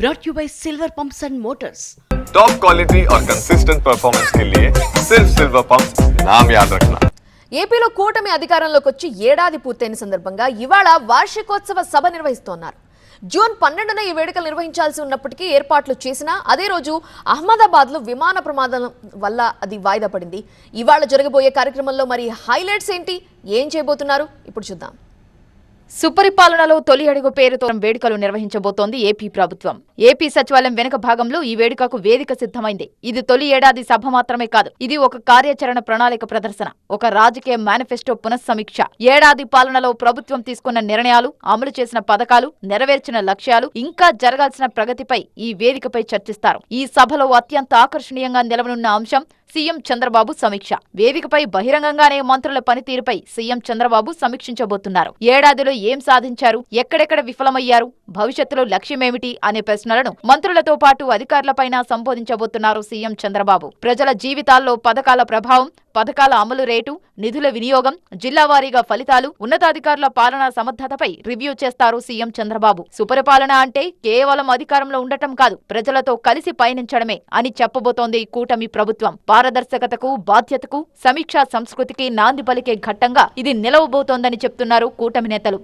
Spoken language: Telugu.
brought you by Silver Pumps and Motors. Top quality और कंसिस्टेंट परफॉर्मेंस के लिए सिर्फ सिल्वर पंप्स नाम याद रखना. ఏపీలో కూటమి అధికారంలోకి వచ్చి ఏడాది పూర్తయిన సందర్భంగా ఇవాళ వార్షికోత్సవ సభ నిర్వహిస్తున్నారు. జూన్ 12న ఈ వేడుకలు నిర్వహించాల్సి ఉన్నప్పటికీ ఏర్పాట్లు చేసినా అదే రోజు అహ్మదాబాద్లో విమాన ప్రమాదం వల్ల అది వాయిదా పడింది. ఇవాళ జరగబోయే కార్యక్రమంలో మరి హైలైట్స్ ఏంటి, ఏం చేయబోతున్నారు ఇప్పుడు చూద్దాం. సుపరిపాలనలో తొలి అడుగు పేరుతో వేడుకలు నిర్వహించబోతోంది ఏపీ ప్రభుత్వం. ఏపీ సచివాలయం వెనుక భాగంలో ఈ వేడుకకు వేదిక సిద్ధమైంది. ఇది తొలి ఏడాది సభ మాత్రమే కాదు, ఇది ఒక కార్యాచరణ ప్రణాళిక ప్రదర్శన, ఒక రాజకీయ మేనిఫెస్టో పునఃసమీక్ష. ఏడాది పాలనలో ప్రభుత్వం తీసుకున్న నిర్ణయాలు, అమలు చేసిన పథకాలు, నెరవేర్చిన లక్ష్యాలు, ఇంకా జరగాల్సిన ప్రగతిపై ఈ వేదికపై చర్చిస్తారు. ఈ సభలో అత్యంత ఆకర్షణీయంగా నిలవనున్న అంశం సీఎం చంద్రబాబు సమీక్ష. వేదికపై బహిరంగంగానే మంత్రుల పనితీరుపై సీఎం చంద్రబాబు సమీక్షించబోతున్నారు. ఏడాదిలో ఏం సాధించారు, ఎక్కడెక్కడ విఫలమయ్యారు, భవిష్యత్తులో లక్ష్యమేమిటి అనే ప్రశ్నలను మంత్రులతో పాటు అధికారులపైన సంబోధించబోతున్నారు సీఎం చంద్రబాబు. ప్రజల జీవితాల్లో పథకాల ప్రభావం, పథకాల అమలు రేటు, నిధుల వినియోగం, జిల్లా వారీగా ఫలితాలు, ఉన్నతాధికారుల పాలనా సమర్థతపై రివ్యూ చేస్తారు సీఎం చంద్రబాబు. సుపరిపాలన అంటే కేవలం అధికారంలో ఉండటం కాదు, ప్రజలతో కలిసి పయనించడమే అని చెప్పబోతోంది కూటమి ప్రభుత్వం. పారదర్శకతకు, బాధ్యతకు, సమీక్షా సంస్కృతికి నాంది పలికే ఘట్టంగా ఇది నిలవబోతోందని చెప్తున్నారు కూటమి నేతలు.